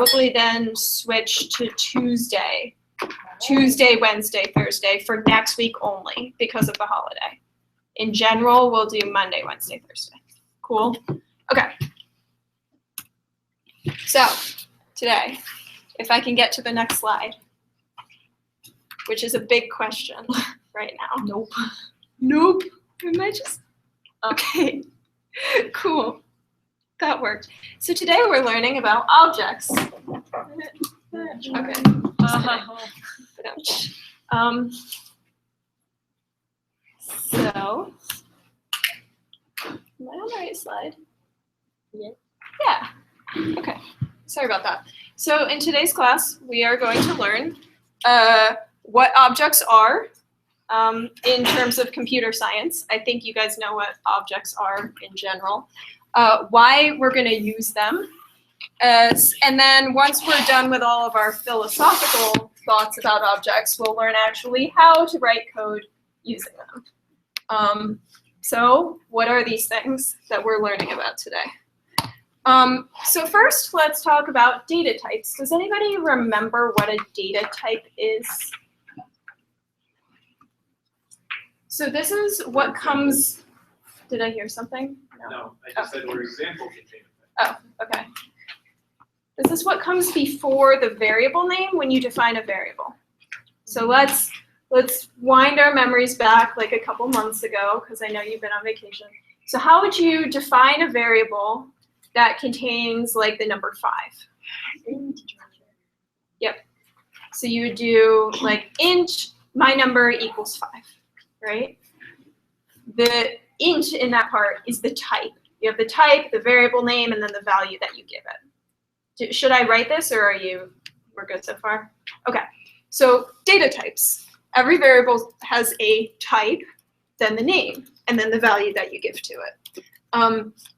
probably then switch to Tuesday, Wednesday, Thursday for next week only because of the holiday. In general, we'll do Monday, Wednesday, Thursday. Cool? Okay. So today, if I can get to the next slide, which is a big question right now. Nope. Nope. Am I just? Okay. Cool. That worked. So today we're learning about objects. Okay. So, am I on the right slide? Yeah. Okay. Sorry about that. So in today's class, we are going to learn what objects are in terms of computer science. I think you guys know what objects are in general. Why we're going to use them. And then once we're done with all of our philosophical thoughts about objects, we'll learn actually how to write code using them. So what are these things that we're learning about today? So first, let's talk about data types. Does anybody remember what a data type is? So this is what comes, did I hear something? No, I just said we're examples of data types. Oh, okay. This is what comes before the variable name when you define a variable. So let's wind our memories back like a couple months ago, because I know you've been on vacation. So how would you define a variable that contains like the number 5? Yep. So you would do like int my number equals 5, right? The int in that part is the type. You have the type, the variable name, and then the value that you give it. Should I write this, or we're good so far? Okay, so data types. Every variable has a type, then the name, and then the value that you give to it.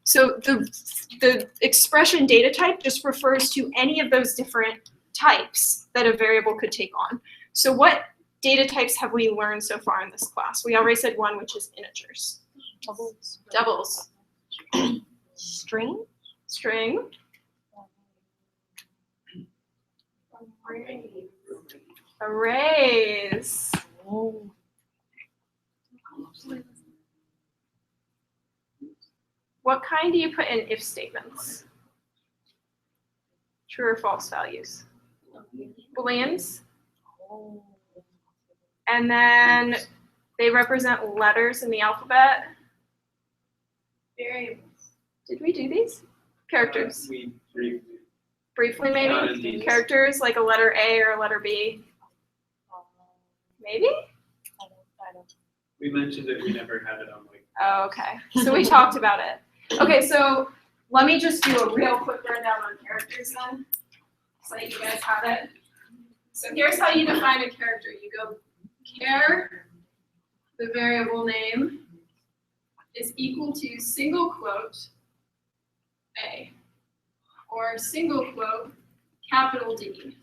So the expression data type just refers to any of those different types that a variable could take on. So what data types have we learned so far in this class? We already said one, which is integers. Doubles. Doubles. String. String. Arrays. Oh. What kind do you put in if statements? True or false values? Booleans. And then they represent letters in the alphabet. Variables. Did we do these? Characters. We Briefly, Not maybe? in these. Characters like a letter A or a letter B. Maybe? We mentioned it, we never had it on like. Oh, okay. So we talked about it. Okay, so let me just do a real quick rundown on characters then, so that you guys have it. So here's how you define a character. You go char, the variable name, is equal to single quote A, or single quote capital D.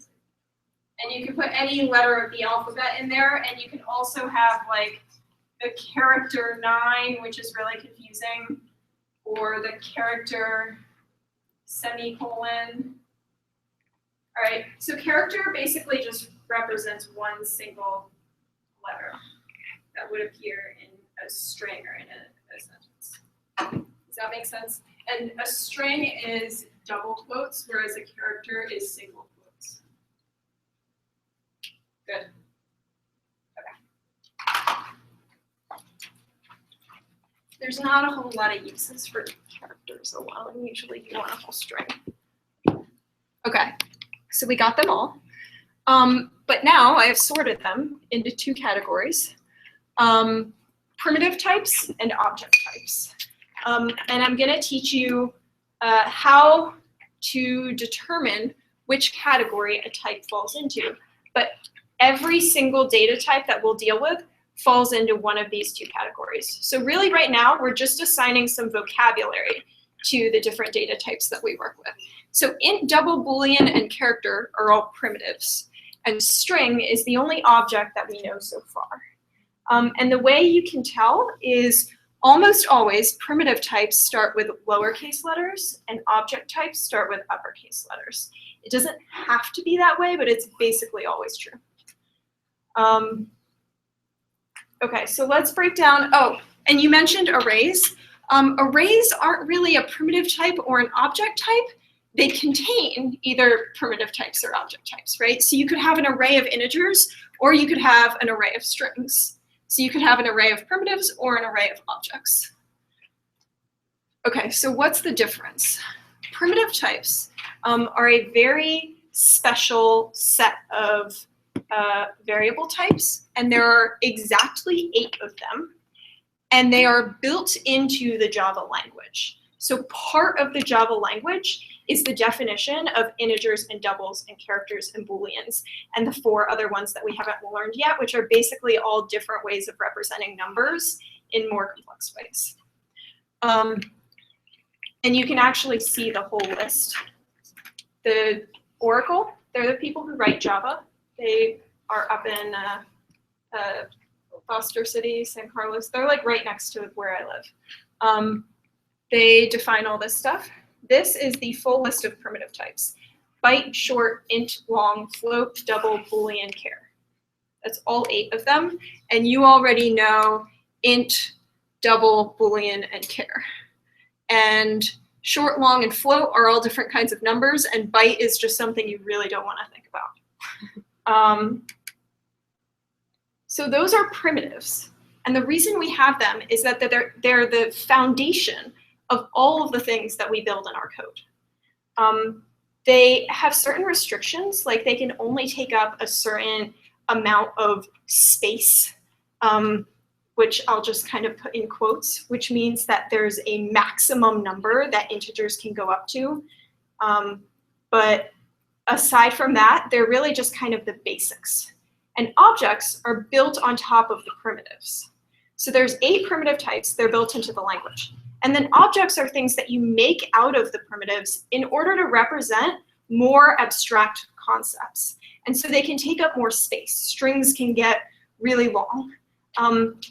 And you can put any letter of the alphabet in there, and you can also have like the character 9, which is really confusing, or the character semicolon. All right, so character basically just represents one single letter that would appear in a string or in a sentence. Does that make sense? And a string is double quotes, whereas a character is single quotes. Good. There's not a whole lot of uses for characters alone. Usually you want a whole string. Okay, so we got them all. But now I have sorted them into 2 categories. Primitive types and object types. And I'm going to teach you how to determine which category a type falls into. But every single data type that we'll deal with falls into one of these 2 categories. So really right now, we're just assigning some vocabulary to the different data types that we work with. So int, double, boolean, and character are all primitives. And string is the only object that we know so far. And the way you can tell is almost always primitive types start with lowercase letters and object types start with uppercase letters. It doesn't have to be that way, but it's basically always true. Okay, so let's break down, oh, and you mentioned arrays. Arrays aren't really a primitive type or an object type. They contain either primitive types or object types, right? So you could have an array of integers, or you could have an array of strings. So you could have an array of primitives or an array of objects. Okay, so what's the difference? Primitive types are a very special set of variable types, and there are exactly 8 of them, and they are built into the Java language. So part of the Java language is the definition of integers and doubles and characters and booleans, and the 4 other ones that we haven't learned yet, which are basically all different ways of representing numbers in more complex ways. And you can actually see the whole list. The Oracle, they're the people who write Java. They are up in Foster City, San Carlos. They're like right next to where I live. They define all this stuff. This is the full list of primitive types. Byte, short, int, long, float, double, boolean, char. That's all 8 of them. And you already know int, double, boolean, and char. And short, long, and float are all different kinds of numbers, and byte is just something you really don't want to think about. So those are primitives. And the reason we have them is that they're the foundation of all of the things that we build in our code. They have certain restrictions, like they can only take up a certain amount of space, which I'll just kind of put in quotes, which means that there's a maximum number that integers can go up to. But aside from that, they're really just kind of the basics. And objects are built on top of the primitives. So there's 8 primitive types, they're built into the language. And then objects are things that you make out of the primitives in order to represent more abstract concepts. And so they can take up more space. Strings can get really long.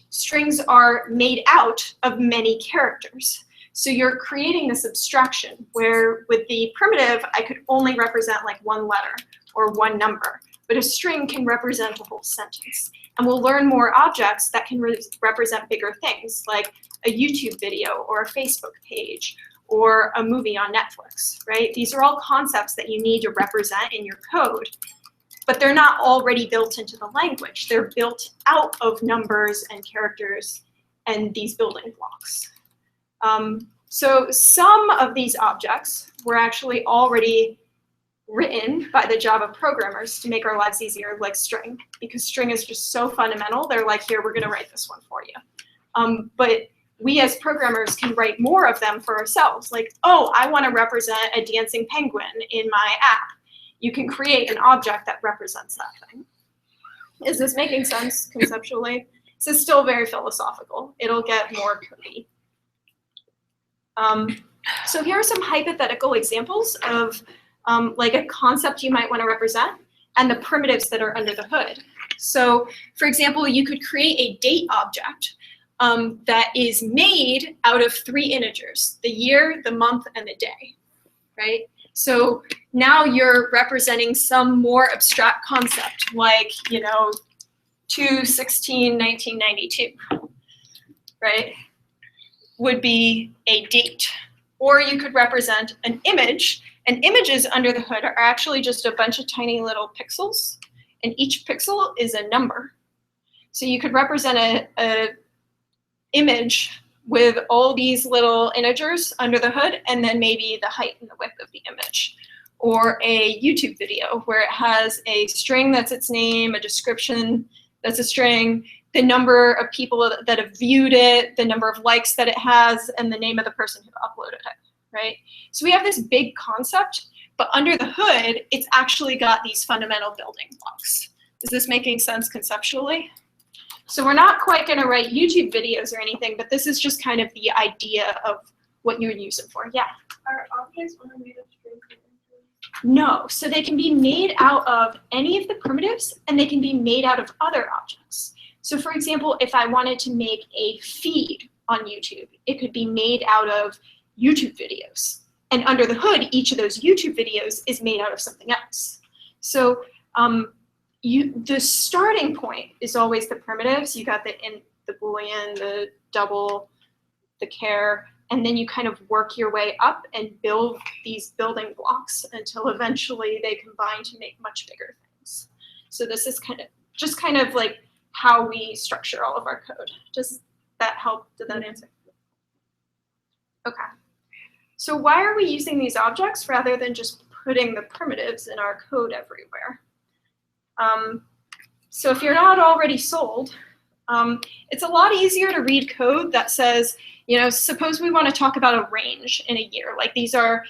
Strings are made out of many characters. So you're creating this abstraction where with the primitive, I could only represent like 1 letter or 1 number, but a string can represent a whole sentence. And we'll learn more objects that can represent bigger things like a YouTube video or a Facebook page or a movie on Netflix, right? These are all concepts that you need to represent in your code, but they're not already built into the language. They're built out of numbers and characters and these building blocks. So some of these objects were actually already written by the Java programmers to make our lives easier, like string, because string is just so fundamental. They're like, here, we're gonna write this one for you. But we as programmers can write more of them for ourselves. Like, oh, I wanna represent a dancing penguin in my app. You can create an object that represents that thing. Is this making sense conceptually? This is still very philosophical. It'll get more codey. So here are some hypothetical examples of like a concept you might want to represent and the primitives that are under the hood. So for example, you could create a date object that is made out of 3 integers, the year, the month, and the day, right? So now you're representing some more abstract concept like, you know, 2/16/1992, right? Would be a date. Or you could represent an image, and images under the hood are actually just a bunch of tiny little pixels, and each pixel is a number. So you could represent a image with all these little integers under the hood, and then maybe the height and the width of the image. Or a YouTube video where it has a string that's its name, a description that's a string, the number of people that have viewed it, the number of likes that it has, and the name of the person who uploaded it, right? So we have this big concept, but under the hood, it's actually got these fundamental building blocks. Is this making sense conceptually? So we're not quite gonna write YouTube videos or anything, but this is just kind of the idea of what you would use it for, yeah? Are objects only made of strings and integers? No, so they can be made out of any of the primitives, and they can be made out of other objects. So for example, if I wanted to make a feed on YouTube, it could be made out of YouTube videos. And under the hood, each of those YouTube videos is made out of something else. So the starting point is always the primitives. You got the Boolean, the double, the char, and then you kind of work your way up and build these building blocks until eventually they combine to make much bigger things. So this is kind of like how we structure all of our code. Does that help? Did that answer? Okay. So why are we using these objects rather than just putting the primitives in our code everywhere? So if you're not already sold, it's a lot easier to read code that says, suppose we want to talk about a range in a year. Like these are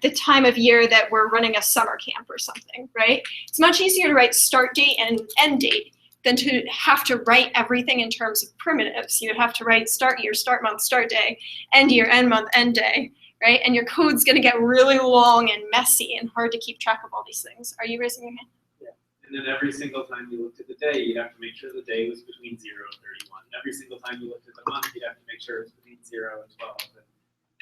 the time of year that we're running a summer camp or something, right? It's much easier to write start date and end date than to have to write everything in terms of primitives. You would have to write start year, start month, start day, end year, end month, end day, right? And your code's going to get really long and messy and hard to keep track of all these things. Are you raising your hand? Yeah. And then every single time you looked at the day, you'd have to make sure the day was between 0 and 31. Every single time you looked at the month, you'd have to make sure it was between 0 and 12.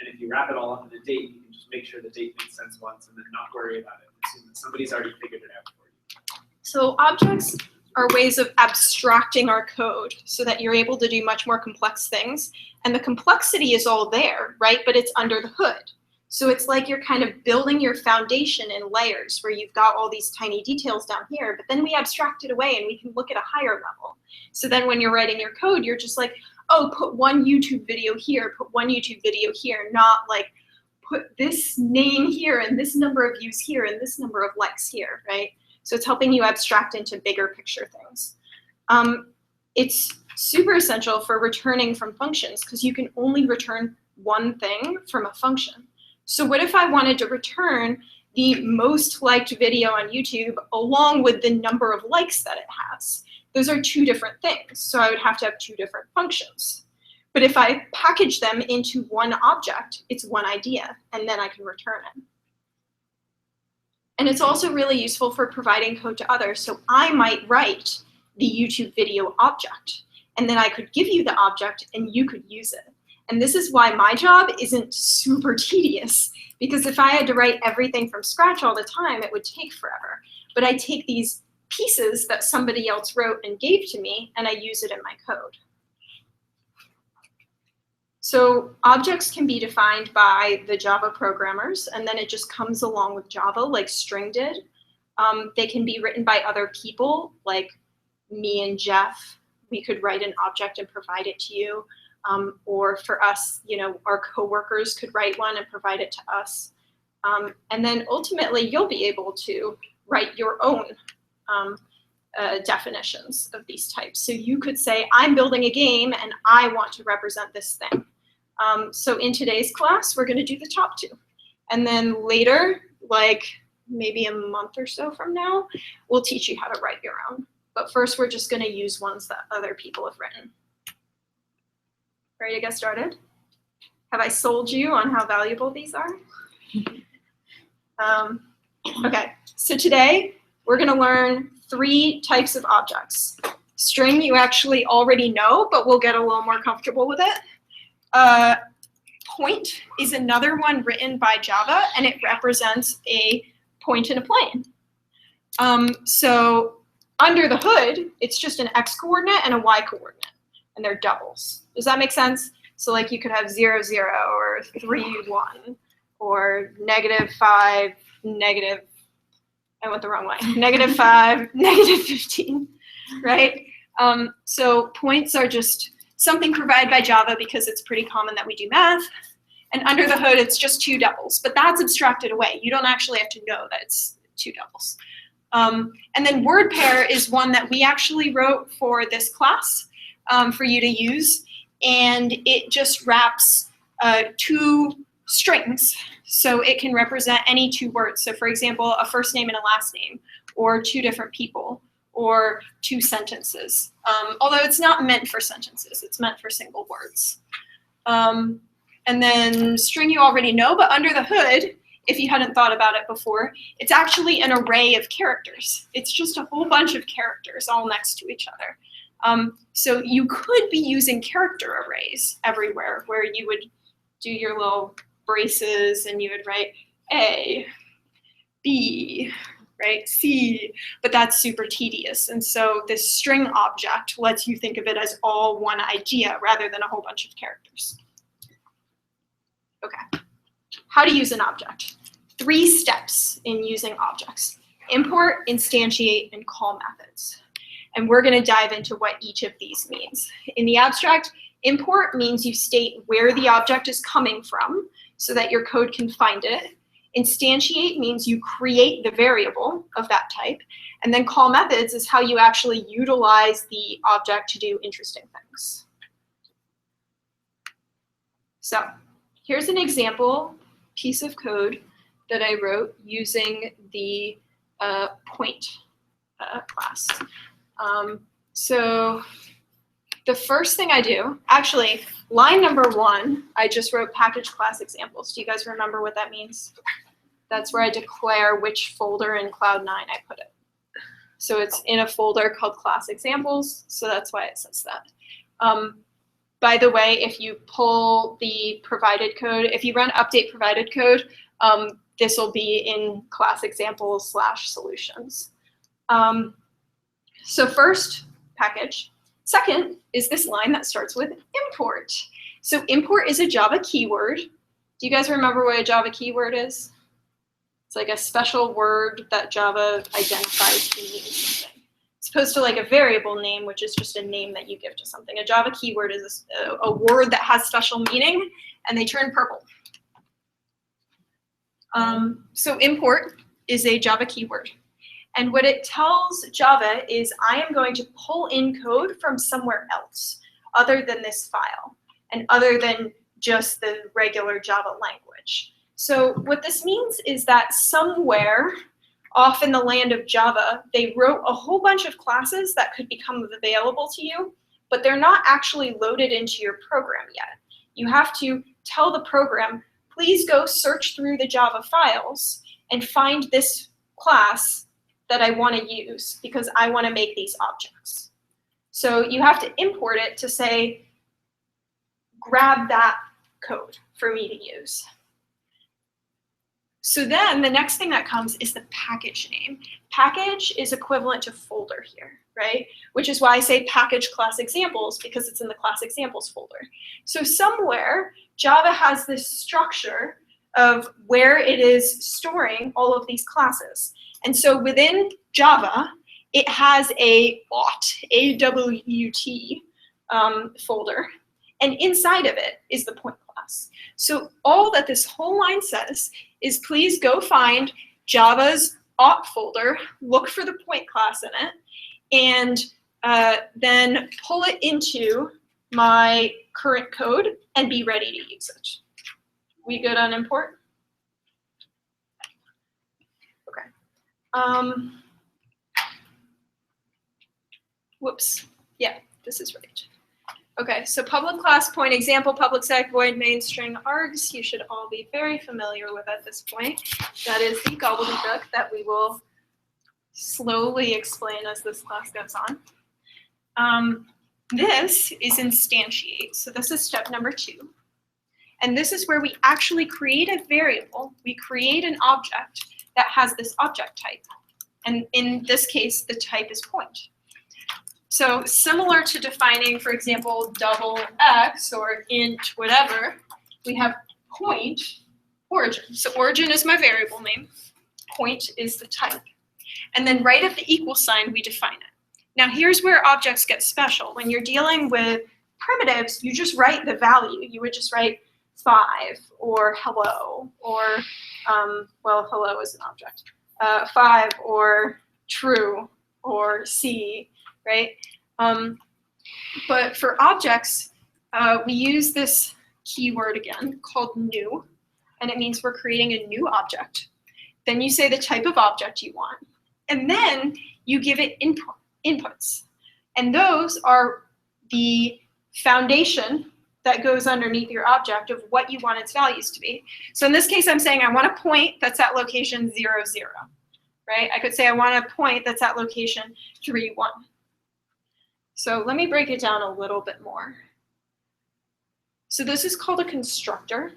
And if you wrap it all up in a date, you can just make sure the date makes sense once and then not worry about it. Assume that somebody's already figured it out for you. So objects are ways of abstracting our code so that you're able to do much more complex things. And the complexity is all there, right? But it's under the hood. So it's like you're kind of building your foundation in layers where you've got all these tiny details down here, but then we abstract it away and we can look at a higher level. So then when you're writing your code, you're just like, oh, put one YouTube video here, put one YouTube video here, not like put this name here and this number of views here and this number of likes here, right? So it's helping you abstract into bigger picture things. It's super essential for returning from functions because you can only return one thing from a function. So what if I wanted to return the most liked video on YouTube along with the number of likes that it has? Those are two different things. So I would have to have two different functions. But if I package them into one object, it's one idea, and then I can return it. And it's also really useful for providing code to others. So I might write the YouTube video object, and then I could give you the object and you could use it. And this is why my job isn't super tedious, because if I had to write everything from scratch all the time, it would take forever. But I take these pieces that somebody else wrote and gave to me, and I use it in my code. So objects can be defined by the Java programmers, and then it just comes along with Java like string did. They can be written by other people, like me and Jeff. We could write an object and provide it to you. Or for us, our coworkers could write one and provide it to us. And then ultimately, you'll be able to write your own definitions of these types. So you could say, I'm building a game and I want to represent this thing. So in today's class, we're going to do the top two. And then later, like maybe a month or so from now, we'll teach you how to write your own. But first, we're just going to use ones that other people have written. Ready to get started? Have I sold you on how valuable these are? Okay, so today we're going to learn 3 types of objects. String you actually already know, but we'll get a little more comfortable with it. Point is another one written by Java, and it represents a point in a plane. So under the hood, it's just an x coordinate and a y coordinate, and they're doubles. Does that make sense? So like you could have 0, 0, or 3, 1, or -5, negative, I went the wrong way, -5, -15, right? So points are just something provided by Java because it's pretty common that we do math. And under the hood, it's just 2 doubles, but that's abstracted away. You don't actually have to know that it's 2 doubles. And then word pair is one that we actually wrote for this class for you to use. And it just wraps 2 strings. So it can represent any 2 words. So for example, a first name and a last name, or 2 different people, or 2 sentences. Although it's not meant for sentences, it's meant for single words. And then string you already know, but under the hood, if you hadn't thought about it before, it's actually an array of characters. It's just a whole bunch of characters all next to each other. So you could be using character arrays everywhere where you would do your little braces and you would write A, B, right, C, but that's super tedious. And so this string object lets you think of it as all one idea rather than a whole bunch of characters. Okay, how to use an object. 3 steps in using objects: import, instantiate, and call methods. And we're going to dive into what each of these means. In the abstract, import means you state where the object is coming from so that your code can find it. Instantiate means you create the variable of that type. And then call methods is how you actually utilize the object to do interesting things. So here's an example piece of code that I wrote using the point class. So the first thing I do, actually, line number 1, I just wrote package class examples. Do you guys remember what that means? That's where I declare which folder in Cloud9 I put it. So it's in a folder called class examples, so that's why it says that. By the way, if you pull the provided code, if you run update provided code, this will be in class examples / solutions. So first, package. Second is this line that starts with import. So import is a Java keyword. Do you guys remember what a Java keyword is? It's like a special word that Java identifies to mean something. As opposed to like a variable name, which is just a name that you give to something. A Java keyword is a word that has special meaning, and they turn purple. So import is a Java keyword. And what it tells Java is I am going to pull in code from somewhere else other than this file and other than just the regular Java language. So what this means is that somewhere off in the land of Java, they wrote a whole bunch of classes that could become available to you, but they're not actually loaded into your program yet. You have to tell the program, please go search through the Java files and find this class that I want to use because I want to make these objects. So you have to import it to say, grab that code for me to use. So then the next thing that comes is the package name. Package is equivalent to folder here, right? Which is why I say package class examples, because it's in the class examples folder. So somewhere Java has this structure of where it is storing all of these classes. And so within Java, it has a AWT folder, and inside of it is the point class. So all that this whole line says is please go find Java's auth folder, look for the point class in it, and then pull it into my current code and be ready to use it. We good on import? Whoops, yeah, this is right. Okay, so public class point example, public static void main string args, you should all be very familiar with at this point. That is the gobbledygook that we will slowly explain as this class goes on. This is instantiate, so this is step number 2. And this is where we actually create a variable, we create an object that has this object type. And in this case, the type is point. So similar to defining, for example, double x or int whatever, we have point origin. So origin is my variable name. Point is the type. And then right at the equal sign, we define it. Now here's where objects get special. When you're dealing with primitives, you just write the value. You would just write 5 or hello or, well, hello is an object. 5 or true or C, right? But for objects, we use this keyword again called new, and it means we're creating a new object. Then you say the type of object you want, and then you give it inputs. And those are the foundation that goes underneath your object of what you want its values to be. So in this case, I'm saying I want a point that's at location 0, 0, right? I could say I want a point that's at location 3, 1. So let me break it down a little bit more. So this is called a constructor.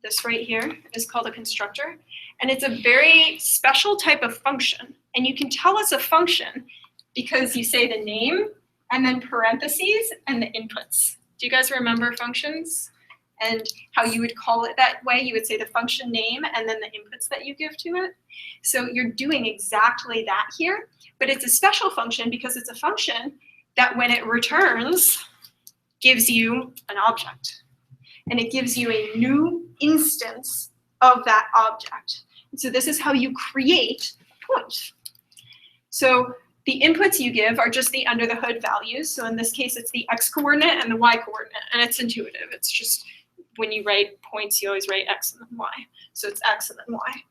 this right here is called a constructor, and it's a very special type of function. And you can tell it's a function because you say the name and then parentheses and the inputs. Do you guys remember functions and how you would call it that way? You would say the function name and then the inputs that you give to it. So you're doing exactly that here, but it's a special function because it's a function that when it returns gives you an object. And it gives you a new instance of that object. And so this is how you create a point. So the inputs you give are just the under the hood values. So in this case, it's the x coordinate and the y coordinate, and it's intuitive. It's just when you write points, you always write x and then y. So it's x and then y.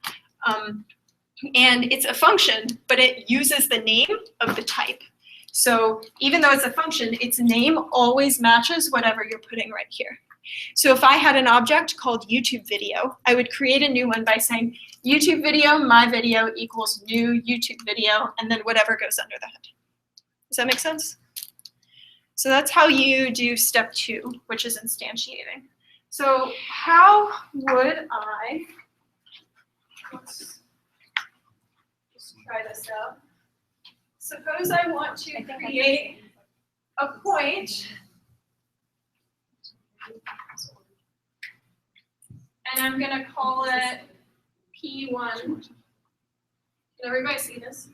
And it's a function, but it uses the name of the type. So even though it's a function, its name always matches whatever you're putting right here. So if I had an object called YouTube video, I would create a new one by saying YouTube video, my video equals new YouTube video, and then whatever goes under the hood. Does that make sense? So that's how you do step 2, which is instantiating. So how would I, let's just try this out. Suppose I want to create a point, and I'm going to call it P1. Can everybody see this?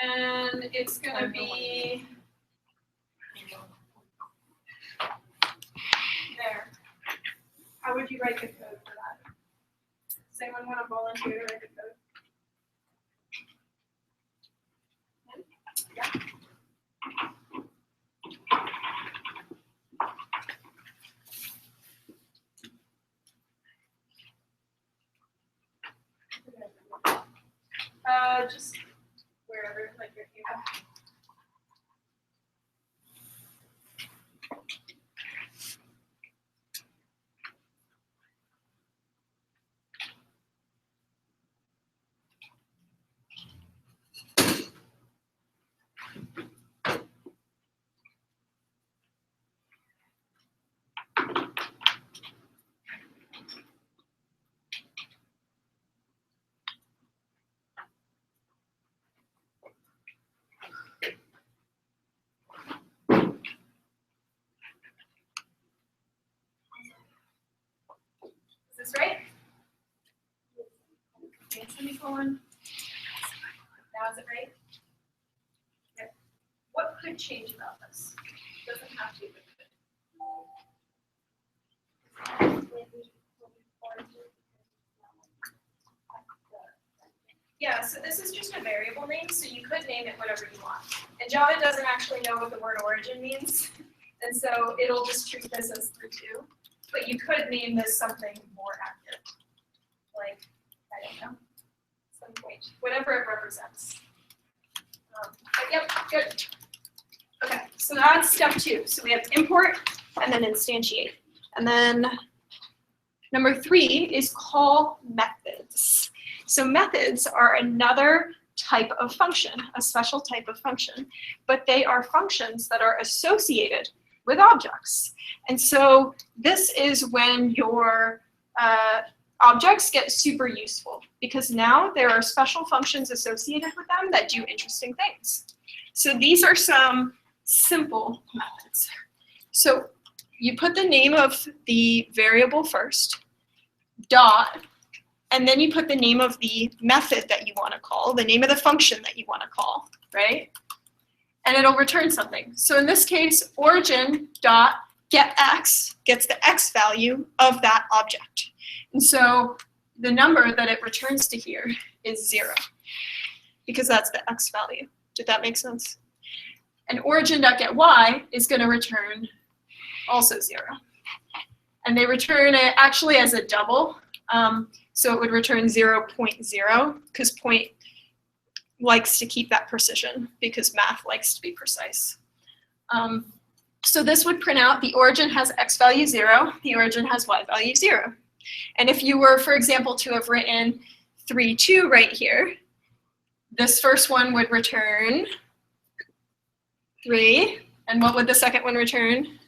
And it's going to be there. How would you write the code for that? Does anyone want to volunteer to write the code? Yeah. Just wherever, like your here. Is this right? Semicolon. Now is it right? Yep. What could change about this? Doesn't have to, but could. Yeah, so this is just a variable name, so you could name it whatever you want. And Java doesn't actually know what the word origin means, and so it'll just treat this as the 2. But you could name this something more accurate, like, I don't know, some point, whatever it represents. But yep, good. Okay, so that's step 2. So we have import and then instantiate. And then number 3 is call methods. So methods are another type of function, a special type of function, but they are functions that are associated with objects. And so this is when your objects get super useful, because now there are special functions associated with them that do interesting things. So these are some simple methods. So you put the name of the variable first, dot, and then you put the name of the method that you want to call, the name of the function that you want to call, right? And it'll return something. So in this case, origin dot get x gets the x value of that object. And so the number that it returns to here is 0, because that's the x value. Did that make sense? And origin dot get y is going to return also 0. And they return it actually as a double. So it would return 0.0, because point likes to keep that precision, because math likes to be precise. So this would print out the origin has x value 0, the origin has y value 0. And if you were, for example, to have written 3, 2 right here, this first one would return 3, and what would the second one return?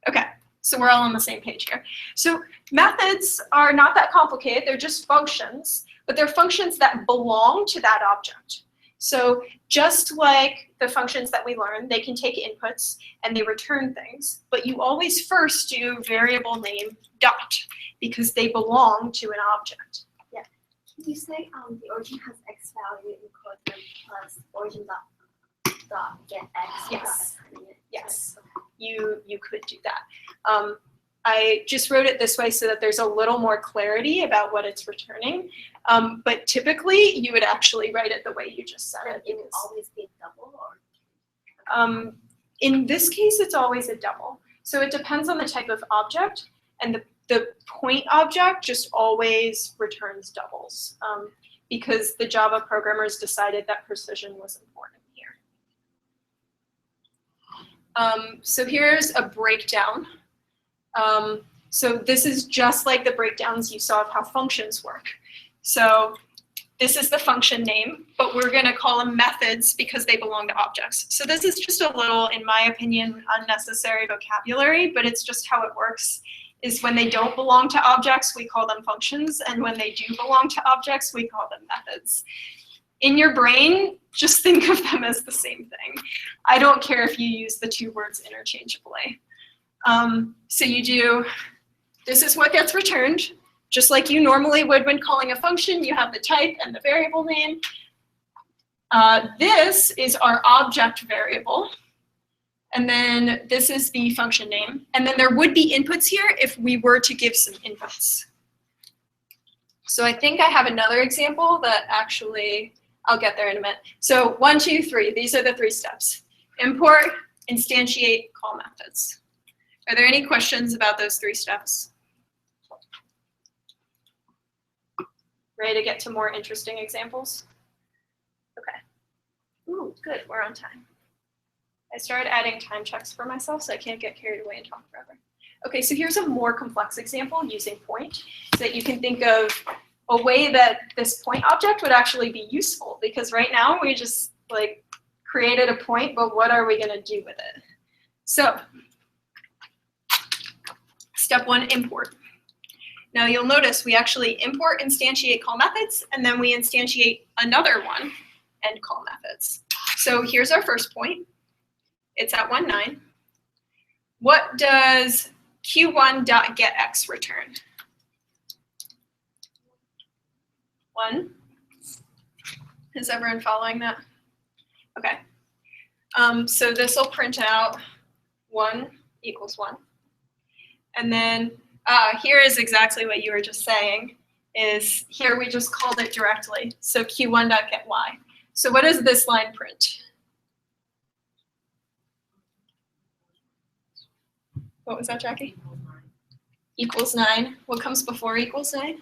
Okay, So we're all on the same page here. So methods are not that complicated. They're just functions, but they're functions that belong to that object. So just like the functions that we learned, they can take inputs and they return things, but you always first do variable name dot because they belong to an object. Can you say the origin has x value in colon plus origin dot get x? Yes. without assigning it? Yes. You could do that. I just wrote it this way so that there's a little more clarity about what it's returning. But typically, you would actually write it the way you just said it. It will always be double or? In this case, it's always a double. So it depends on the type of object, and the point object just always returns doubles because the Java programmers decided that precision was important here. So here's a breakdown. So this is just like the breakdowns you saw of how functions work. So this is the function name, but we're going to call them methods because they belong to objects. So this is just a little, in my opinion, unnecessary vocabulary, but it's just how it works. Is when they don't belong to objects, we call them functions, and when they do belong to objects, we call them methods. In your brain, just think of them as the same thing. I don't care if you use the two words interchangeably. So you do, this is what gets returned, just like you normally would when calling a function. You have the type and the variable name. This is our object variable. And then this is the function name. And then there would be inputs here if we were to give some inputs. So I think I have another example that actually, I'll get there in a minute. So 1, 2, 3, these are the 3 steps. Import, instantiate, call methods. Are there any questions about those 3 steps? Ready to get to more interesting examples? Okay. Ooh, good, we're on time. I started adding time checks for myself so I can't get carried away and talk forever. Okay, so here's a more complex example using point so that you can think of a way that this point object would actually be useful, because right now we just like created a point, but what are we going to do with it? So step 1, import. Now you'll notice we actually import, instantiate, call methods, and then we instantiate another one and call methods. So here's our first point. It's at 1, 9. What does q1.getX return? 1. Is everyone following that? Okay. So this will print out 1 equals 1. And then here is exactly what you were just saying, is here we just called it directly. So q1.getY. So what does this line print? What was that, Jackie? Equals 9. What comes before equals 9?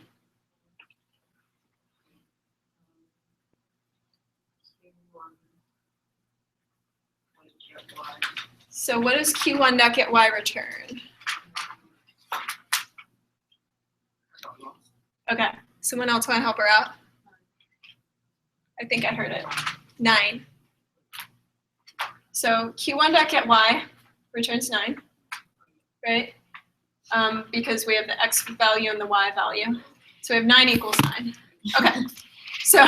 So what does q1.getY return? Okay, someone else want to help her out? I think I heard it. 9. So q1.getY returns 9. Right? Because we have the x value and the y value. So we have 9 equals 9. Okay, so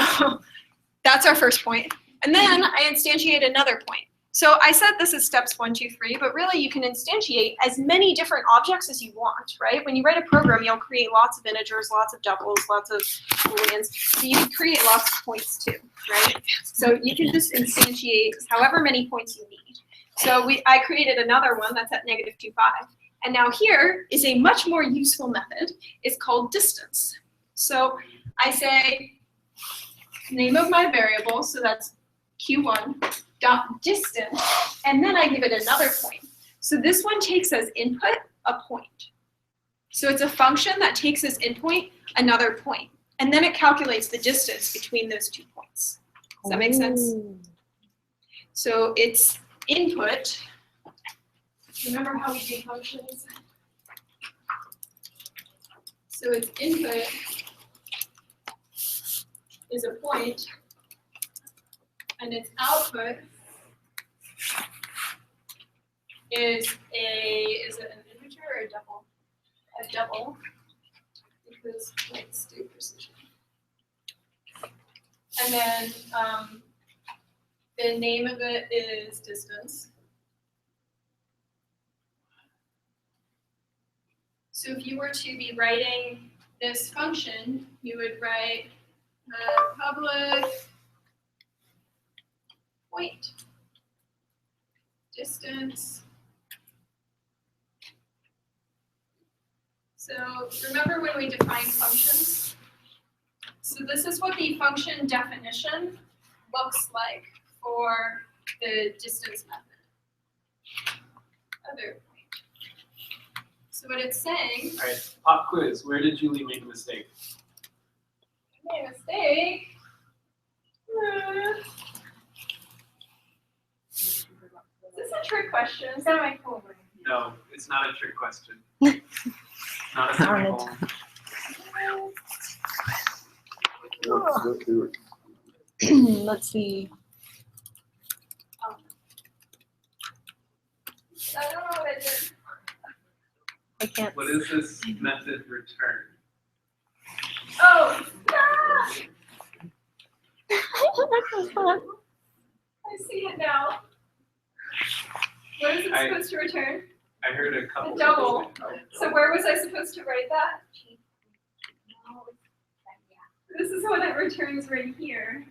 that's our first point. And then I instantiate another point. So I said this is steps 1, 2, 3, but really you can instantiate as many different objects as you want, right? When you write a program, you'll create lots of integers, lots of doubles, lots of booleans. So you can create lots of points too, right? So you can just instantiate however many points you need. So I created another one that's at -2, 5. And now here is a much more useful method. It's called distance. So I say name of my variable, so that's q1.distance, and then I give it another point. So this one takes as input a point. So it's a function that takes as input another point, and then it calculates the distance between those 2 points. Does that make sense? So it's input. Remember how we do functions? So its input is a point, and its output is it an integer? or a double? A double, because points do precision. And then the name of it is distance. So if you were to be writing this function, you would write public point distance. So remember when we defined functions? So this is what the function definition looks like for the distance method. Other point. So what it's saying, All right, pop quiz. Where did Julie make a mistake? I made a mistake. Is this a trick question? Is that my phone? No, it's not a trick question. Not a Darn it. semicolon. Let's see. I don't know what I did. I can't. What is this method return? Oh, ah! I see it now. What is it I- supposed to return? I heard a couple. A double. So where was I supposed to write that? This is what it returns right here.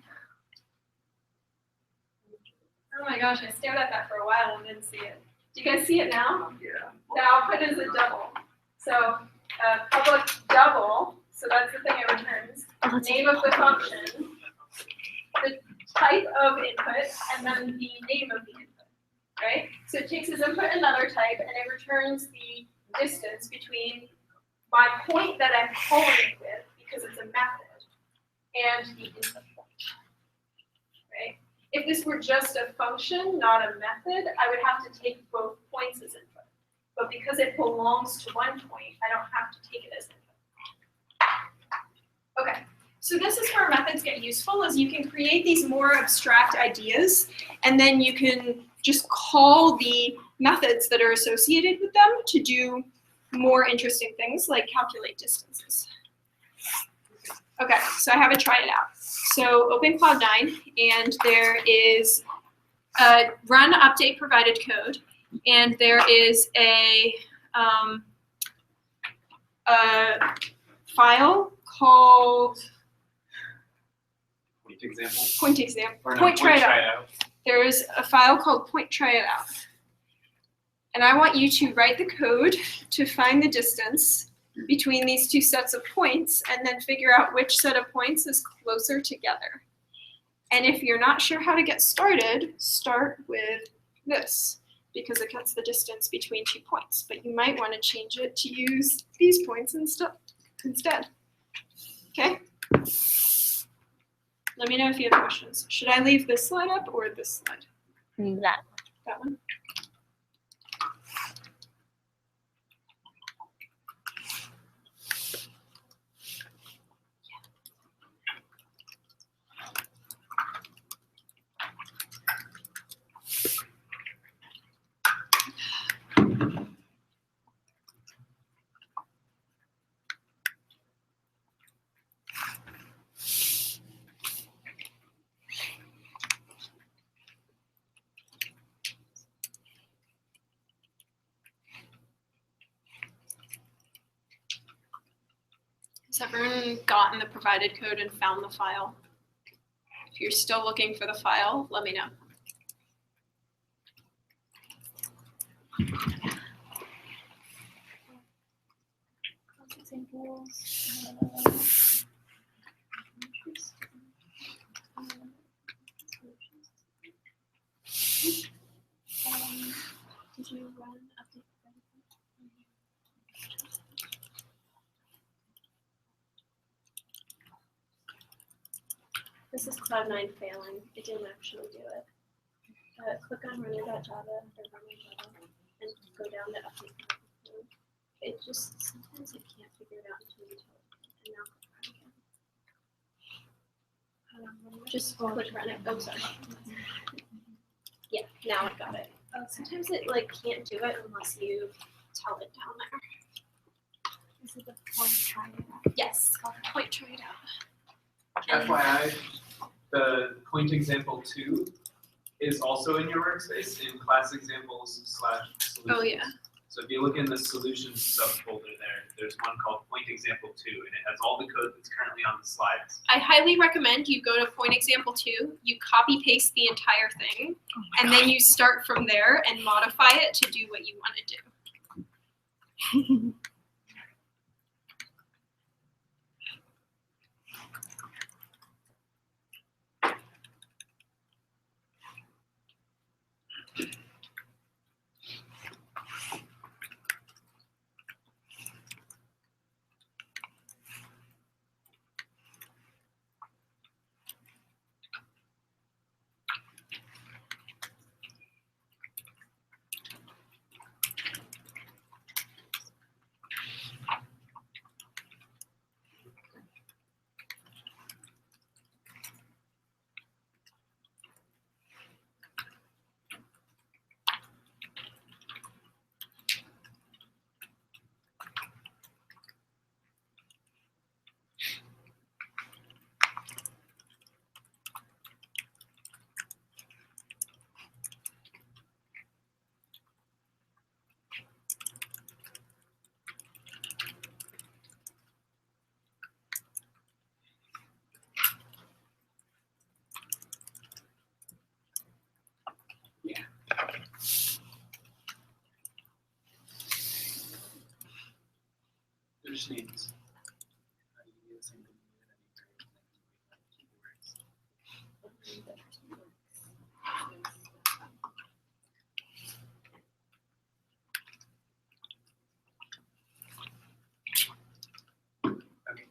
Oh my gosh, I stared at that for a while and didn't see it. Do you guys see it now? Yeah. The output is a double. So public double, so that's the thing it returns. Name of the function, the type of input, and then the name of the input, right? So it takes as input another type, and it returns the distance between my point that I'm calling it with, because it's a method, and the input point, right? If this were just a function, not a method, I would have to take both points as input. But because it belongs to one point, I don't have to take it as input. Okay, so this is where methods get useful, is you can create these more abstract ideas, and then you can just call the methods that are associated with them to do more interesting things like calculate distances. Okay, so I have it try it out. So open Cloud9, and there is a run update provided code, and there is a file called Point example. Or no, point try it out. out. There's a file called point try it out. And I want you to write the code to find the distance between these two sets of points and then figure out which set of points is closer together. And if you're not sure how to get started, start with this, because it cuts the distance between 2 points. But you might want to change it to use these points instead. Okay? Let me know if you have questions. Should I leave this slide up or this slide? That. That one? Has everyone gotten the provided code and found the file? If you're still looking for the file, let me know. Did you run update? This is Cloud9 failing. It didn't actually do it. Click on running.java or running Java and go down to update code. It just, sometimes it can't figure it out until you tell it. And now click run again. Just click run it. Oh, sorry. Yeah, now I got it. Sometimes it like can't do it unless you tell it down there. This is the point trying it out. Yes, point try it out. FYI, the point example 2 is also in your workspace in class examples/solutions. Oh, yeah. So if you look in the solutions subfolder there's one called point example 2, and it has all the code that's currently on the slides. I highly recommend you go to point example 2, you copy paste the entire thing, and then you start from there and modify it to do what you want to do. It just means you do the same thing you did Okay.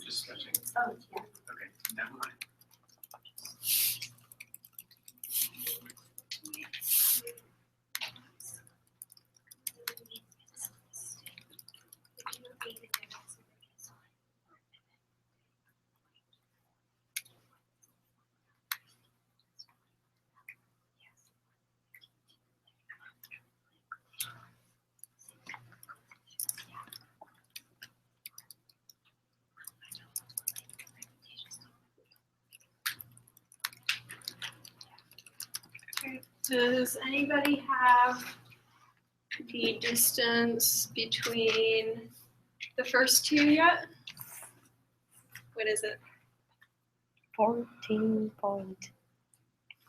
Just stretching. Oh, yeah. Okay, never mind. Does anybody have the distance between the first two yet? What is it? 14 point.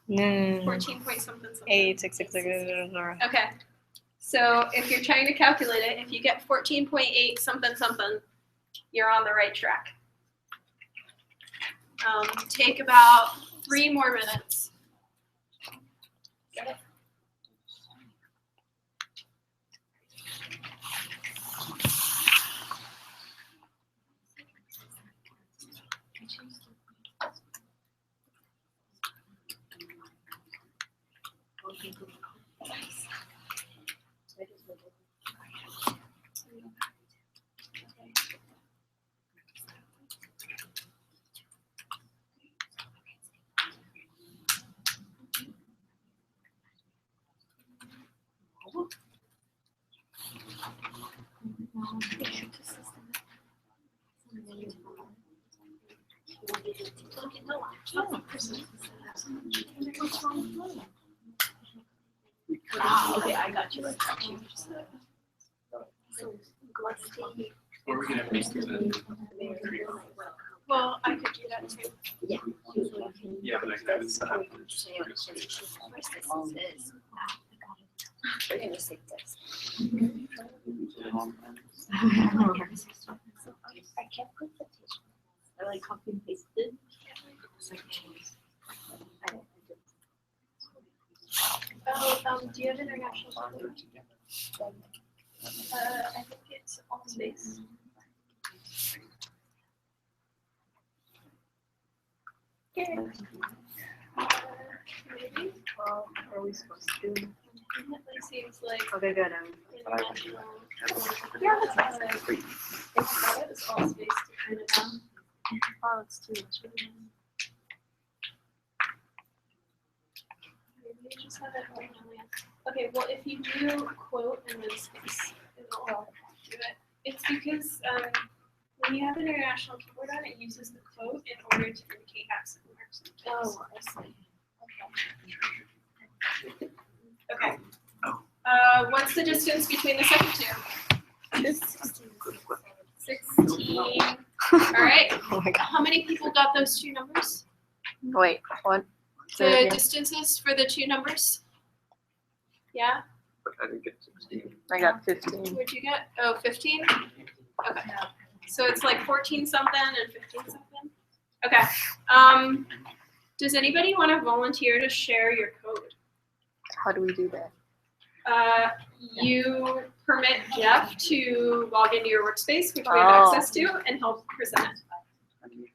No. 14 point something something. 866. Okay. So if you're trying to calculate it, if you get 14.8 something something, you're on the right track. Take about 3 more minutes. Get it? Okay, I got you. Or we can have these two then. Well, I could do that too. Yeah, but I haven't set up. We're gonna save this. I can't put the teacher. I like copy and pasted. Oh, do you have international language? I think it's all space. Maybe. Well, are we supposed to do? Definitely seems like Okay, good. international. Yeah, that's It's all space to kind of know. Oh, it's too much. Maybe you just have it right now. Okay, well, if you do quote and then space, it'll do it. It's because when you have an international keyword on it, uses the quote in order to indicate accent marks. Oh, I see. Okay. What's the distance between the second two? 16. All right. Oh my god. How many people got those two numbers? Wait, what? Say it The again. distances for the two numbers? Yeah? I didn't get 16. I got 15. What'd you get? Oh, 15? Okay. So it's like 14 something and 15 something? Okay. Does anybody want to volunteer to share your code? How do we do that? You permit Jeff to log into your workspace, which we have Oh. access to, and help present it.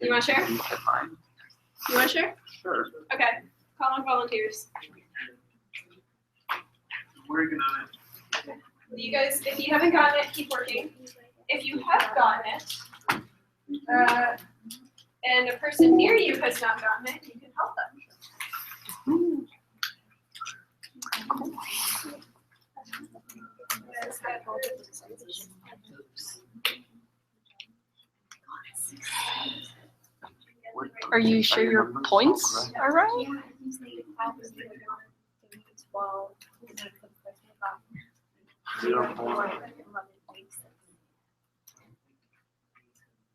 You wanna share? Fine. You want to share? Sure. Okay. Call on volunteers. Working on it. You guys, if you haven't gotten it, keep working. If you have gotten it, and a person near you has not gotten it, you can help them. Are you sure your points are right? Well, 0.4.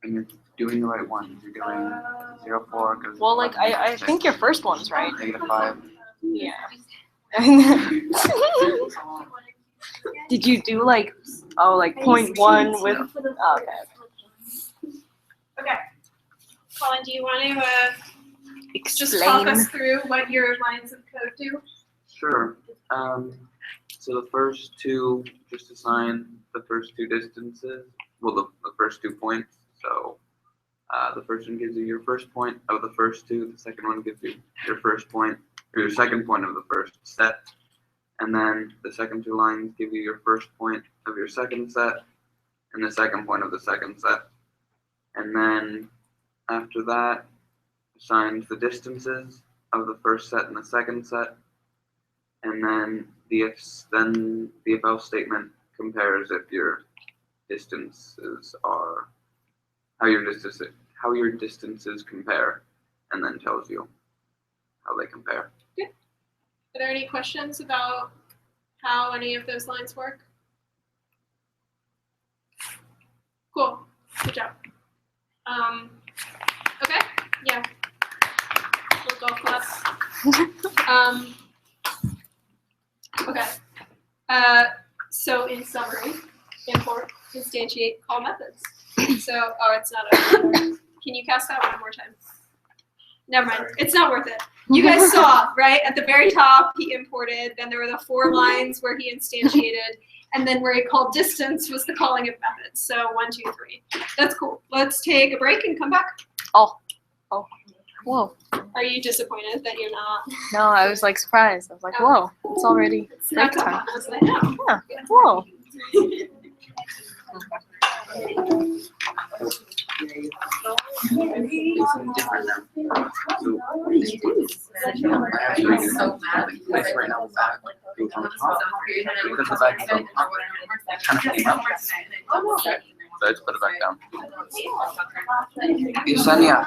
And you're doing the right one. You're doing 0.4 goes. Well, like, I think your first one's right. -5. Yeah. Did you do like, oh, like 0.1 with, oh, okay. Okay. Colin, do you want to just talk Explain. us through what your lines of code do? Sure. So the first two, just assign the first two distances, well, the first 2 points. So the first one gives you your first point of the first two. The second one gives you your first point, or your second point of the first set. And then the second two lines give you your first point of your second set, and the second point of the second set. And then after that, assigns the distances of the first set and the second set. And then the if else statement compares if your distances are how your distances compare, and then tells you how they compare. Are there any questions about how any of those lines work? Cool. Good job. Okay. Yeah. Little golf claps. Okay. So in summary, import, instantiate, call methods. So, oh, it's not over. Can you cast that one more time? Never mind. It's not worth it. You guys saw, right? At the very top, he imported. Then there were the 4 lines where he instantiated. And then where he called distance was the calling of methods. So 1, 2, 3. That's cool. Let's take a break and come back. Whoa. Are you disappointed that you're not? No, I was like surprised. I was like, whoa, it's already break Snuck up time. on us, I know. Yeah, whoa. It's different now. So I have to redo So mad. this right now. The back goes on the top because the back is on top. It kind of came up. So I just put it back down. Yesenia,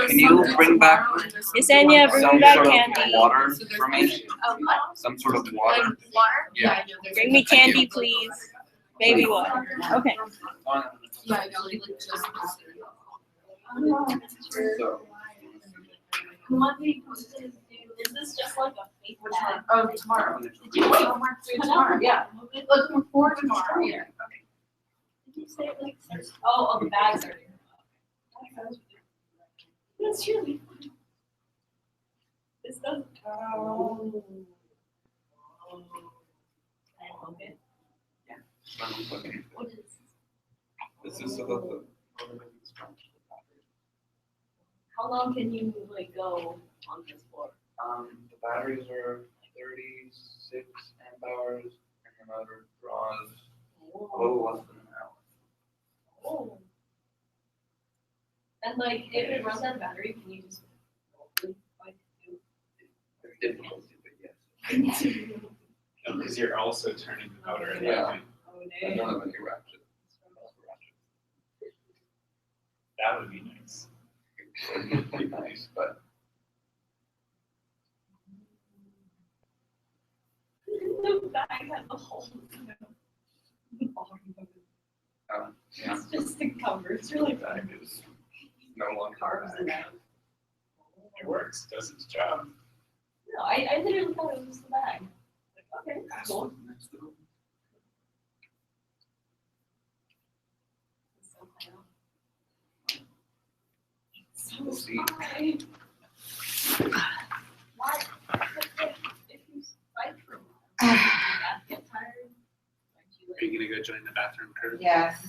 can you bring back Yesenia, some bring back sort of candy. water for me? Some sort of water. Yeah. Bring me candy, please. Baby water. Okay. Yeah, I know, like just. So, Is this just like a fake? Oh, tomorrow. Did you wait? Tomorrow, yeah. Look for tomorrow, yeah. Did you say like? Oh, the bags are. That's really fun. This doesn't. Oh. Okay. What is this? this is so that the How long can you like go on this floor? the batteries are 36 amp hours and the motor draws a little less than an hour. Oh. And like, if it runs out of battery, can you just? It's difficult, but yes. Because you're also turning the motor at Yeah. that point. Another one you ratchet. That would be nice. It would be nice, but The bag has a hole in the bottom of it. yeah, It's just a cover, it's really that bad. is no longer. Carbs in that. It works, does its job. No, I literally thought it was just the bag. Like, okay, cool. So fine. Why? If you fight for a while, get tired. Are you gonna go join the bathroom crew? Yes.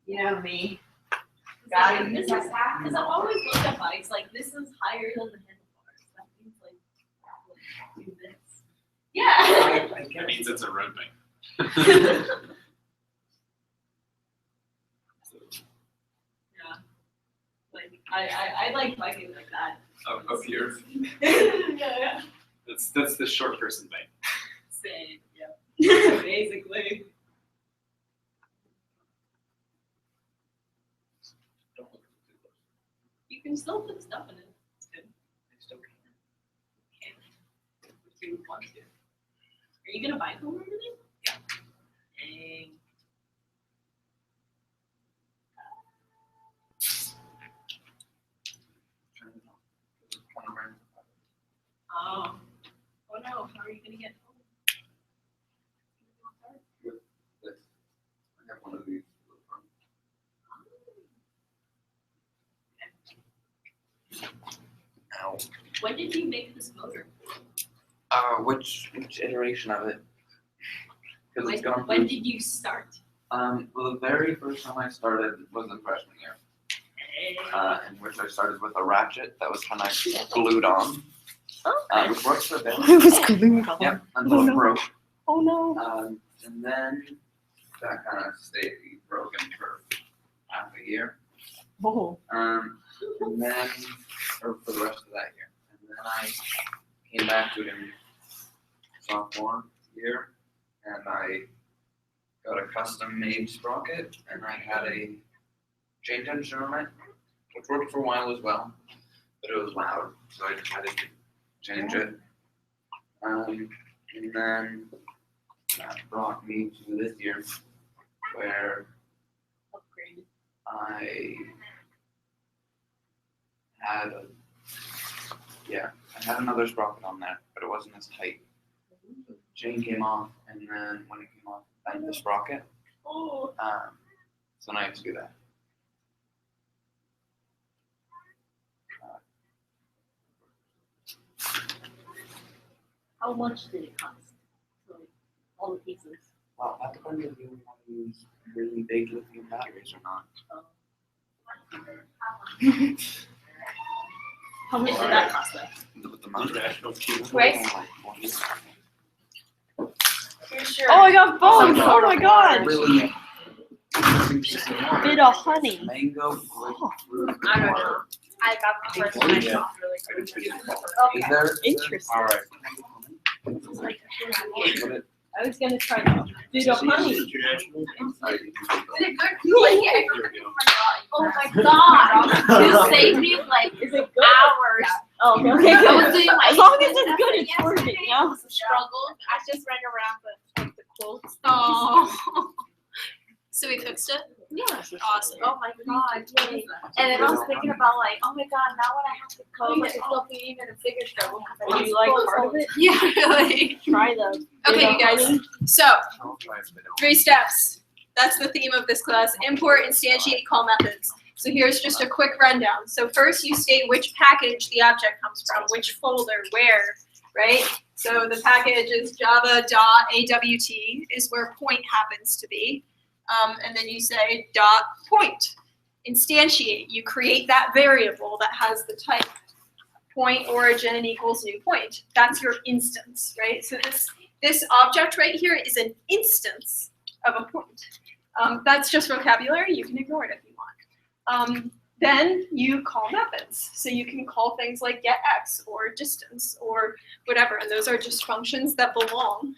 You know me. This is, because I've always looked at bikes, like this is higher than the handlebars. That means like do this. Yeah. That means it's a road bike. Yeah. Like I like biking like that. Up here. Yeah. That's the short person bike. Same, yeah. Basically. Don't look too close. You can still put stuff in it. It's good. I still can't. If you want to. Are you gonna bike home or anything? Yeah. Dang. Oh. Oh no, how are you gonna get home? This. I have one of these. Ow. When did you make this motor? Which iteration of it? Because it's gone When through. did you start? Well, the very first time I started was in freshman year, in which I started with a ratchet that was kind of glued on, which works for a bit. I was glued on. Yep, until it broke. Oh no. And then that kind of stayed broken for half a year. Oh. And then, or for the rest of that year. And then I came back to it in sophomore year, and I got a custom made sprocket, and I had a chain tensioner on it, which worked for a while as well, but it was loud, so I decided to change it. And then that brought me to this year, where Upgraded. I had I had another sprocket on there, but it wasn't as tight. The chain came off, and then when it came off, I bent the sprocket. Oh. So now I have to do that. How much did it cost? Like, all the pieces. Well, that depends if you want to use really big lithium batteries or not. How much did that cost though? With the motor. Right. Like 40. You're sure? Oh, I got both. Oh my god. Really, Bit of honey. Mango, grapefruit, I don't know. water. I got the first one. Yeah. Okay. Is there? Interesting. Alright. I was gonna try the bit of honey. Is it good? You like it? Oh my god. You saved me like Is it good? hours. Oh, okay. I was doing my As long as it's good, it's worth it, yesterday. you know? It was a struggle. I just ran around the quotes. Oh. So we fixed it? Yeah. Awesome. Oh my god, yay. And then I was thinking about like, oh my god, now when I have to code, like, it's gonna be even a bigger struggle. Would you like part of it? Yeah, really. Try the bit Okay, of you guys. honey. So, 3 steps. That's the theme of this class. Import, instantiate, call methods. So here's just a quick rundown. So first you state which package the object comes from, which folder, where, right? So the package is java.awt is where point happens to be. And then you say .point. Instantiate, you create that variable that has the type point origin equals new point. That's your instance, right? So this object right here is an instance of a point. That's just vocabulary. You can ignore it if you want. Then you call methods. So you can call things like getX or distance or whatever. And those are just functions that belong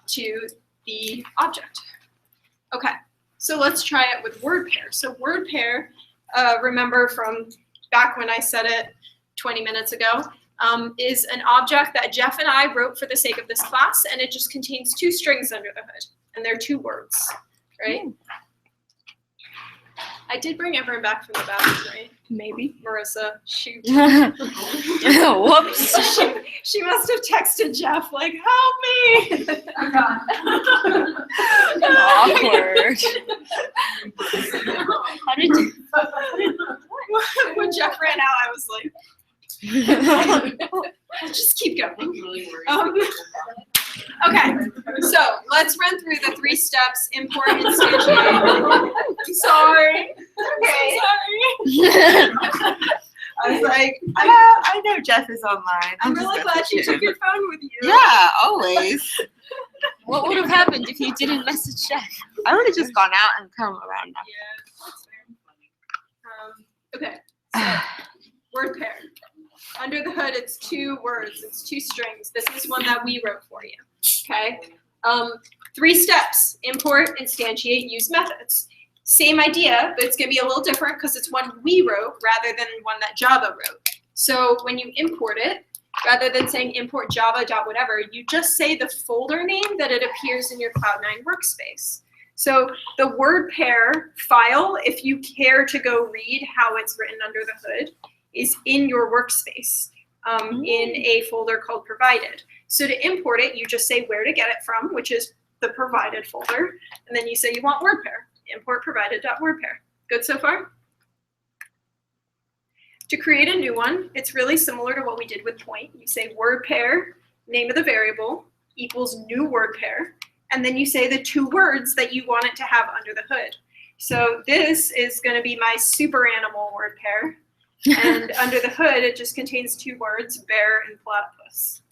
to the object. Okay, so let's try it with word pair. So word pair, remember from back when I said it 20 minutes ago, is an object that Jeff and I wrote for the sake of this class, and it just contains 2 strings under the hood, and they're 2 words, right? I did bring everyone back from the bathroom, right? Maybe. Marissa, shoot. Whoops. She must have texted Jeff, like, help me! Awkward. How did you? When Jeff ran out, I was like, just keep going. Okay, so let's run through the 3 steps, import, instantiate. I'm sorry. Okay. I was like, I know Jeff is online. I'm just really gonna glad you message took him. your phone with you. Yeah, always. What would have happened if you didn't message Jeff? I would have just gone out and come around now. Yeah, that's fair. Okay, so word pair. Under the hood, it's 2 words. It's 2 strings. This is one that we wrote for you. Okay. 3 steps: import, instantiate, use methods. Same idea, but it's going to be a little different because it's one we wrote rather than one that Java wrote. So when you import it, rather than saying import java.whatever, you just say the folder name that it appears in your Cloud9 workspace. So the word pair file, if you care to go read how it's written under the hood, is in your workspace in a folder called provided. So to import it, you just say where to get it from, which is the provided folder, and then you say you want word pair. Import provided.wordpair. Good so far? To create a new one, it's really similar to what we did with point. You say word pair, name of the variable, equals new word pair, and then you say the 2 words that you want it to have under the hood. So this is going to be my super animal word pair, and under the hood it just contains 2 words, bear and platypus.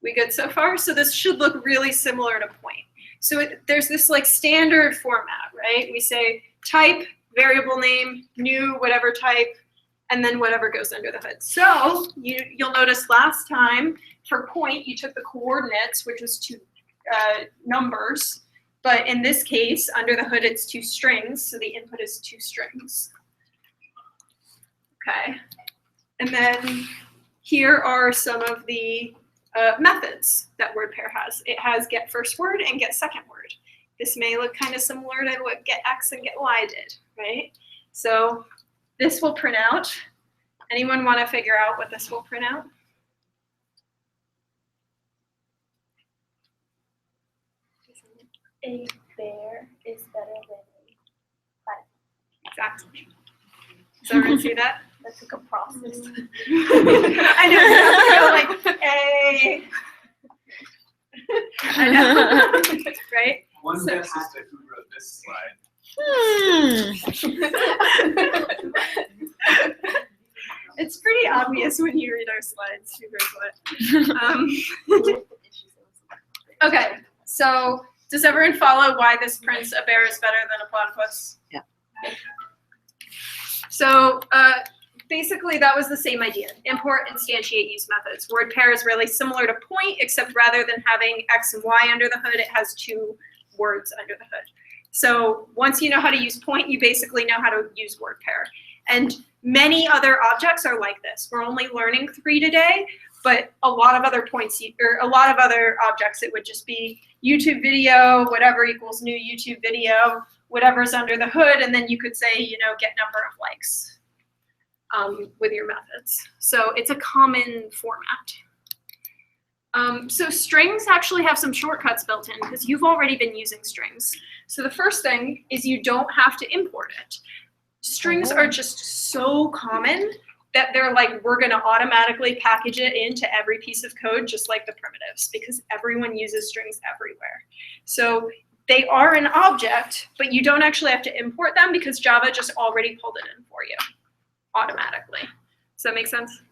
We good so far? So this should look really similar to point. So there's this like standard format, right? We say type, variable name, new, whatever type, and then whatever goes under the hood. So you'll notice last time for point, you took the coordinates, which was 2 numbers. But in this case, under the hood, it's 2 strings. So the input is 2 strings. Okay. And then here are some of the methods that word pair has. It has get first word and get second word. This may look kind of similar to what getX and getY did, right? So this will print out. Anyone want to figure out what this will print out? A bear is better than a fight. Exactly. Does everyone see that? That took a process. I know. You have to go like, hey. I know. Right? One So- guess as to who wrote this slide. It's pretty obvious when you read our slides who wrote what. Okay, so Does everyone follow why this prints a bear is better than a platypus? Yeah. So basically that was the same idea. Import, instantiate, use methods. Word pair is really similar to point, except rather than having X and Y under the hood, it has 2 words under the hood. So once you know how to use point, you basically know how to use word pair. And many other objects are like this. We're only learning 3 today, but a lot of other points, or a lot of other objects, it would just be YouTube video, whatever equals new YouTube video, whatever's under the hood, and then you could say, you know, get number of likes with your methods. So it's a common format. So strings actually have some shortcuts built in because you've already been using strings. So the first thing is you don't have to import it. Strings are just so common that they're like, we're gonna automatically package it into every piece of code just like the primitives because everyone uses strings everywhere. So they are an object, but you don't actually have to import them because Java just already pulled it in for you automatically. Does that make sense?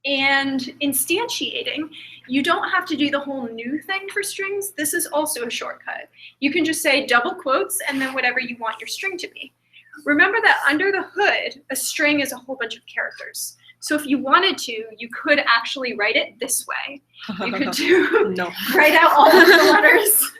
And instantiating, you don't have to do the whole new thing for strings. This is also a shortcut. You can just say double quotes and then whatever you want your string to be. Remember that under the hood, a string is a whole bunch of characters. So if you wanted to, you could actually write it this way. You could do write out all of the letters,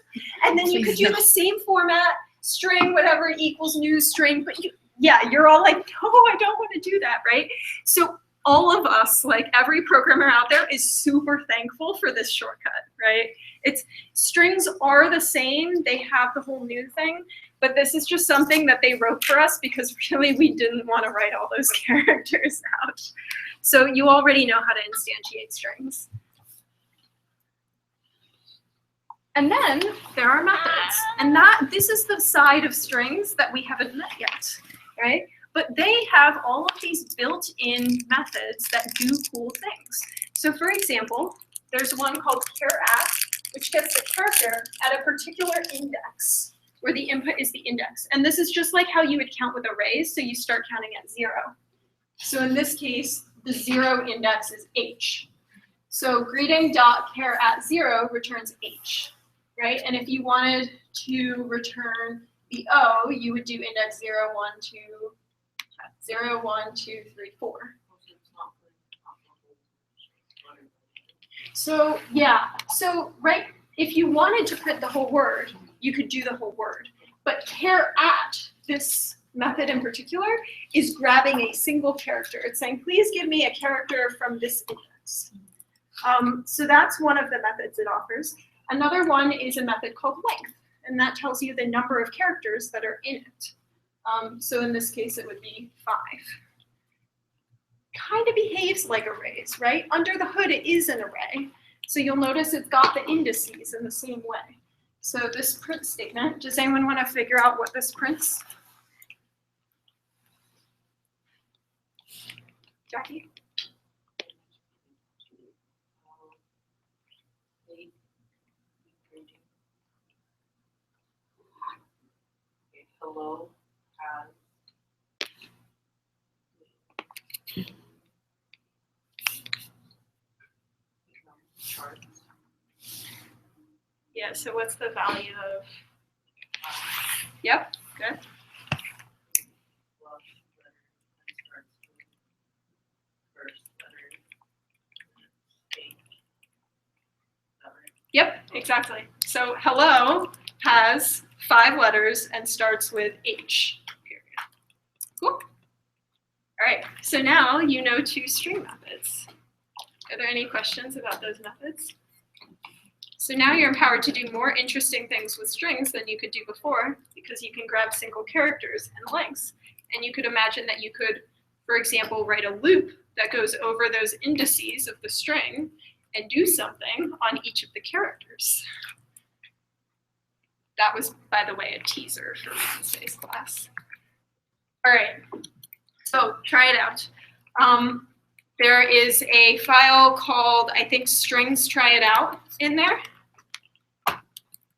and then you could do the same format, string, whatever equals new string. But you're all like, no, I don't want to do that, right? So all of us, like every programmer out there, is super thankful for this shortcut, right? Strings are the same. They have the whole new thing, but this is just something that they wrote for us because really we didn't want to write all those characters out. So you already know how to instantiate strings. And then there are methods. And this is the side of strings that we haven't met yet, right? But they have all of these built-in methods that do cool things. So for example, there's one called char@, which gets the character at a particular index, where the input is the index. And this is just like how you would count with arrays, so you start counting at 0. So in this case, the 0 index is h. So greeting.char@0 returns h, right? And if you wanted to return the O, you would do index 0, 1, 2, 0, 1, 2, 3, 4. So right, if you wanted to print the whole word, you could do the whole word. But char@, this method in particular, is grabbing a single character. It's saying, please give me a character from this index. So that's one of the methods it offers. Another one is a method called length, and that tells you the number of characters that are in it. So in this case, it would be 5. Kind of behaves like arrays, right? Under the hood, it is an array. So you'll notice it's got the indices in the same way. So this print statement, does anyone want to figure out what this prints? Jackie? Hello. Yeah, so what's the value of? Yep, good. Yep, exactly. So hello has 5 letters and starts with H, period. Cool. All right, so now you know 2 string methods. Are there any questions about those methods? So now you're empowered to do more interesting things with strings than you could do before because you can grab single characters and lengths. And you could imagine that you could, for example, write a loop that goes over those indices of the string and do something on each of the characters. That was, by the way, a teaser for Wednesday's class. All right, so try it out. There is a file called, I think, strings try it out in there.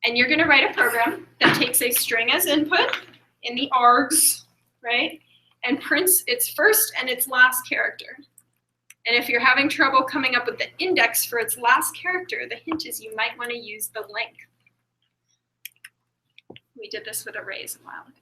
And you're gonna write a program that takes a string as input in the args, right? And prints its first and its last character. And if you're having trouble coming up with the index for its last character, the hint is you might want to use the length. We did this with arrays a while ago.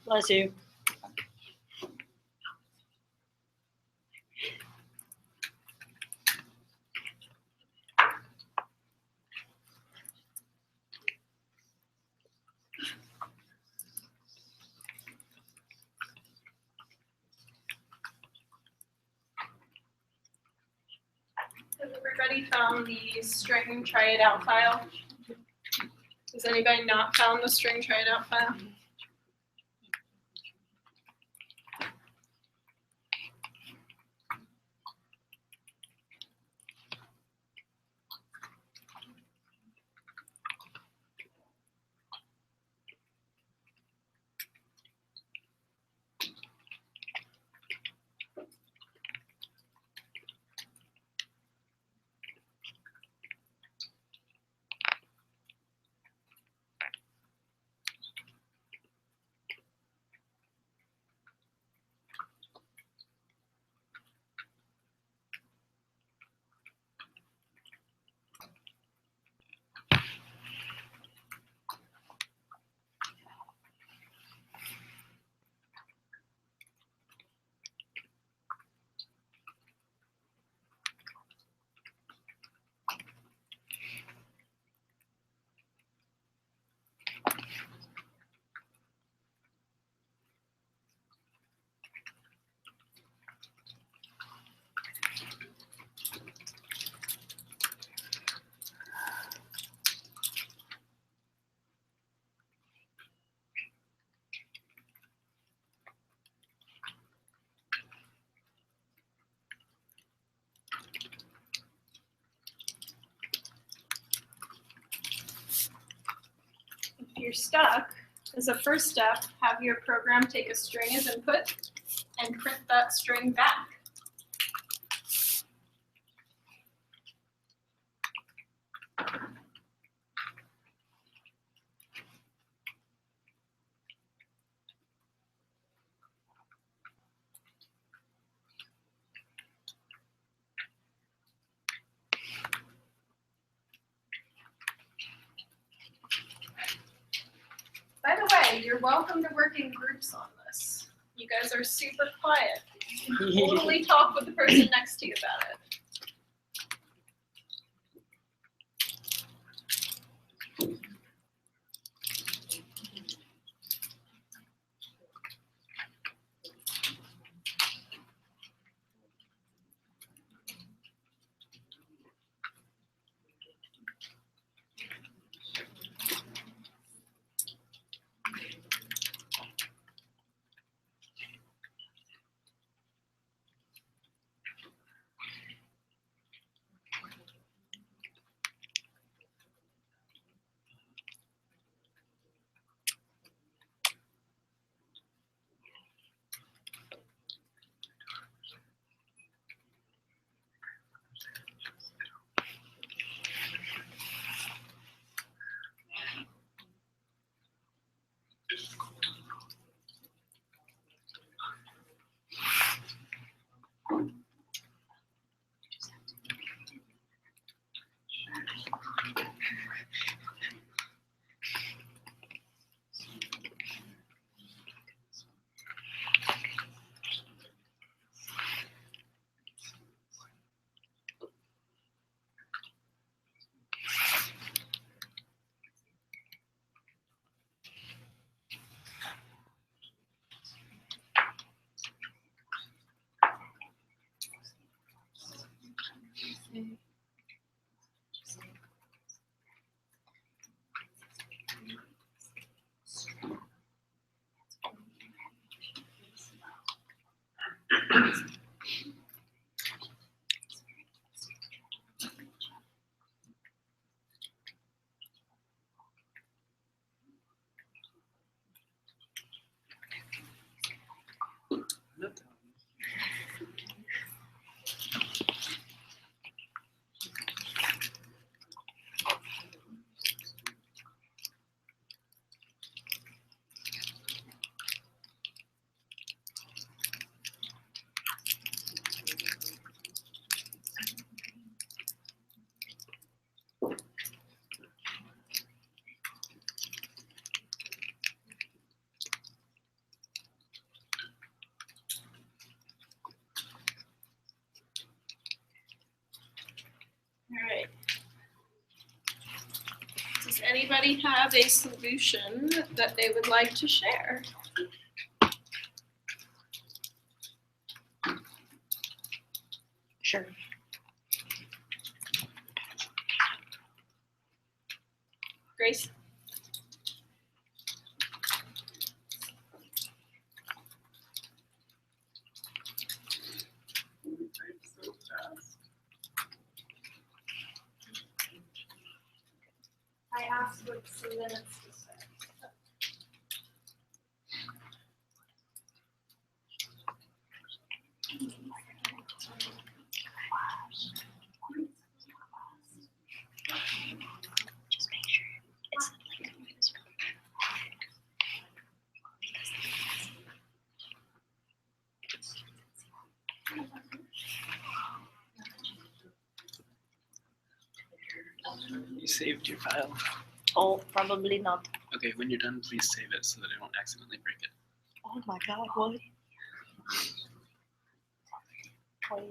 Bless you. Has everybody found the string try it out file? Has anybody not found the string try it out file? If you're stuck, as a first step, have your program take a string as input and print that string back. By the way, you're welcome to work in groups on this. You guys are super quiet. You can totally talk with the person next to you about it. All right. Does anybody have a solution that they would like to share? Sure. Grace? I asked what some minutes to say. You saved your file. Oh, probably not. Okay, when you're done, please save it so that I don't accidentally break it. Oh my god, what? Wait. All right.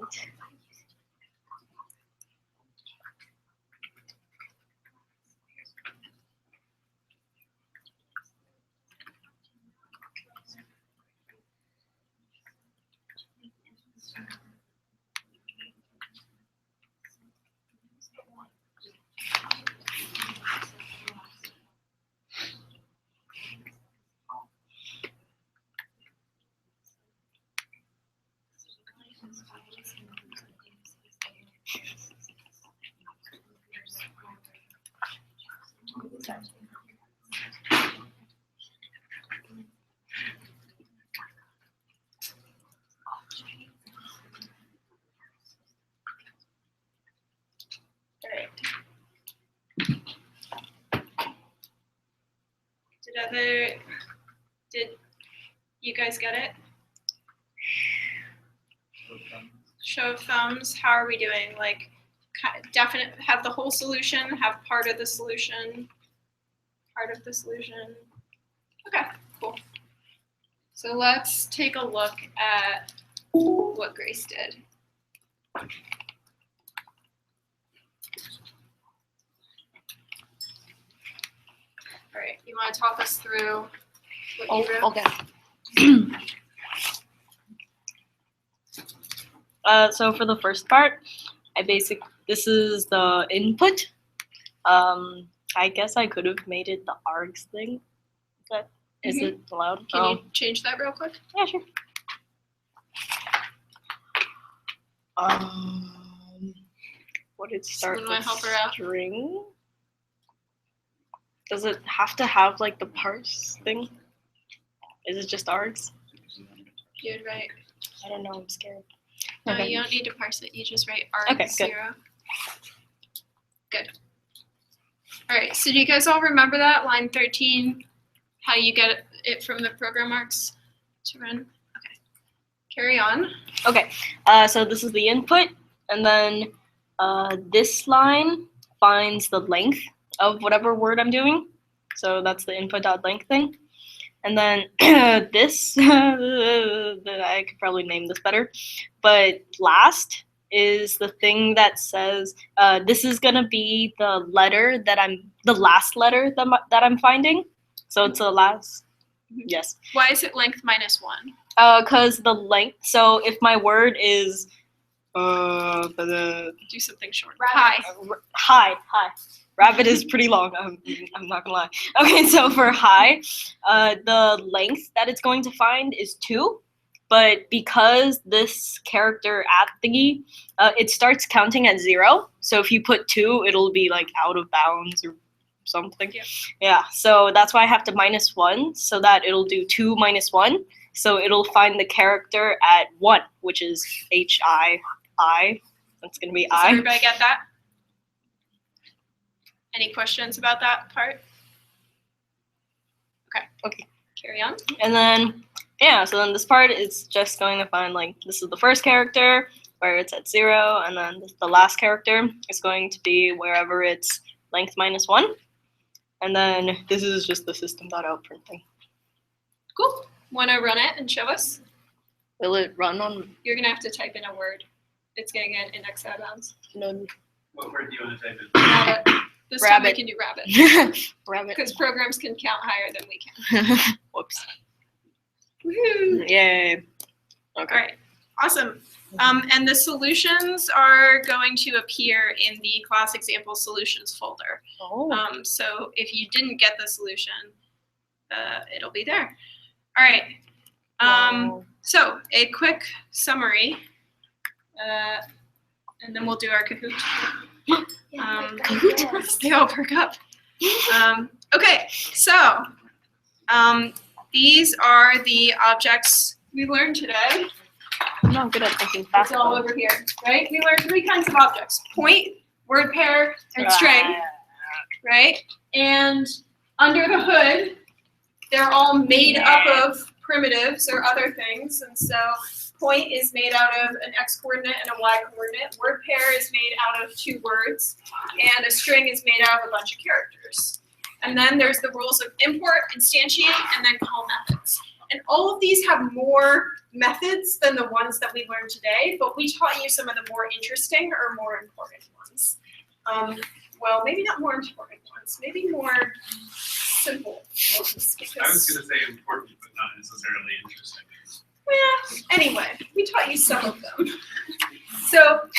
Did you guys get it? Show of thumbs, how are we doing? Like, definite, have the whole solution, have part of the solution, part of the solution. Okay, cool. So let's take a look at what Grace did. All right, you want to talk us through what you wrote? Oh, okay. So for the first part, this is the input. I guess I could have made it the args thing. Is it allowed? Can you change that real quick? Yeah, sure. Would it start Someone wanna with help her out? string? Does it have to have like the parse thing? Is it just args? You'd write. I don't know. I'm scared. No, Okay. you don't need to parse it. You just write arg Okay, good. 0. Good. All right. So do you guys all remember that line 13? How you get it from the program args to run? Okay. Carry on. Okay. So this is the input, and then this line finds the length of whatever word I'm doing. So that's the input.length thing. And then this, I could probably name this better, but last is the thing that says this is gonna be the last letter that I'm finding. So it's the last, yes. Why is it length -1? Cause the length. So if my word is Do something short. Rabbit. Hi. hi. Rabbit is pretty long. I'm not gonna lie. Okay, so for hi, the length that it's going to find is 2. but because this character at thingy, it starts counting at 0. So if you put 2, it'll be like out of bounds or something. Yeah. So that's why I have to -1, so that it'll do 2 - 1. So it'll find the character at 1, which is HI. That's gonna be Does I. everybody get that? Any questions about that part? Okay. Carry on. And then, yeah, so then this part is just going to find, like, this is the first character where it's at 0, and then the last character is going to be wherever it's length -1. And then this is just the system.out printing. Cool. Want to run it and show us? Will it run on? You're going to have to type in a word. It's getting an index out of bounds. No. What word do you want to type in? Rabbit. This time we Rabbit. can do rabbit. Rabbit. Because programs can count higher than we can. Whoops. Woohoo! Yay. All right. Awesome. And the solutions are going to appear in the class example solutions folder. Oh. So if you didn't get the solution, it'll be there. All right. Wow. So a quick summary, and then we'll do our Kahoot. They all perk up. Okay, so these are the objects we learned today. I'm not good at thinking fast. It's all over here, right? We learned 3 kinds of objects: point, word pair, and string, right? And under the hood, they're all made up of primitives or other things. And so point is made out of an X coordinate and a Y coordinate. Word pair is made out of 2 words. And a string is made out of a bunch of characters. And then there's the rules of import, instantiate, and then call methods. And all of these have more methods than the ones that we learned today, but we taught you some of the more interesting or more important ones. Well, maybe not more important ones, maybe more simple ones. I was going to say important, but not necessarily interesting. Well, anyway, we taught you some of them. So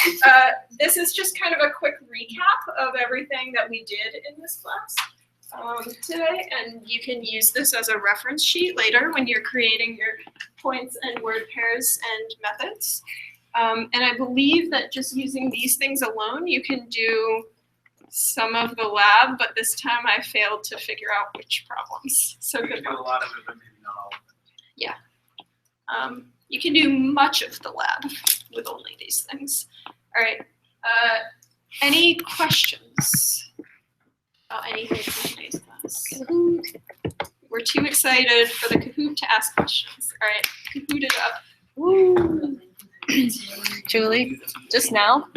this is just kind of a quick recap of everything that we did in this class today, and you can use this as a reference sheet later when you're creating your points and word pairs and methods. And I believe that just using these things alone, you can do some of the lab, but this time I failed to figure out which problems. So We good can do a luck. lot of it, but maybe not all of it. You can do much of the lab with only these things. All right. Any questions about anything from today's class? We're too excited for the Kahoot to ask questions. All right, Kahoot it up. Woo. Julie, just now,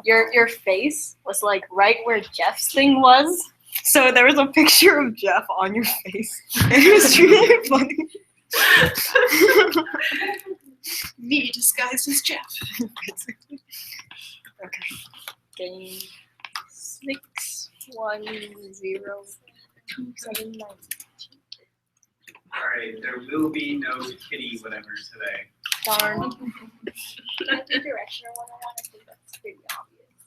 your face was like right where Jeff's thing was. So there was a picture of Jeff on your face. It was really funny. Me disguised as Jeff. Okay. Game 6102792. All right, there will be no kitty whatever today. Darn. The directional one, I think that's pretty obvious.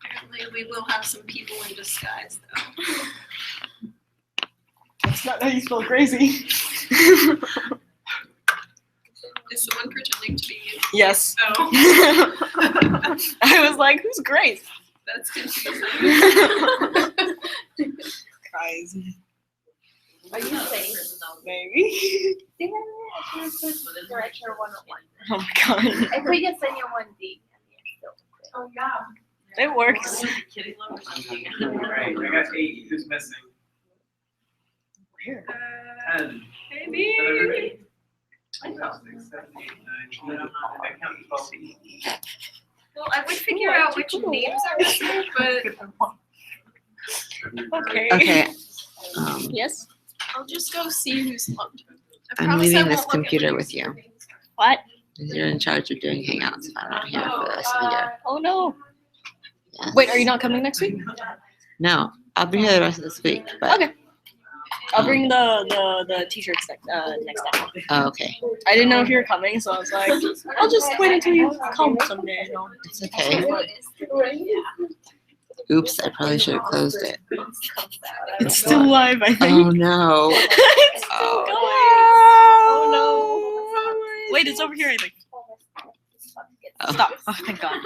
Apparently, we will have some people in disguise, though. That's not how you spell crazy. Is someone pretending to be you? Yes. Oh, I was like, who's Grace? that's confusing. Cries. Are you saying? Maybe. Directional 101. Oh my god. If we just send you 1D. Oh, yeah. It works. All right, I got 8. Who's missing? Where? 10. Maybe. Is that everybody? 6, 7, 8, 9, 10. I count 12 people. Well, I would figure out which names are missing, but Okay. Okay, Yes? I'll just go see who's logged. I I'm promise I leaving won't this look at computer what with you're you. What? You're in charge of doing Hangouts if I'm not here for the rest of the year. Oh no. Yes. Wait, are you not coming next week? No, I'll be here the rest of this week, but, Okay. I'll bring the t-shirts next time. oh, okay, I didn't know if you were coming, so I was like, I'll just wait until you come someday. it's okay. Oops, I probably should have closed it. It's still live, I think. Oh no. It's still Oh, going. Oh no. Wait, it's over here, I think. Oh. Stop. Oh, thank God.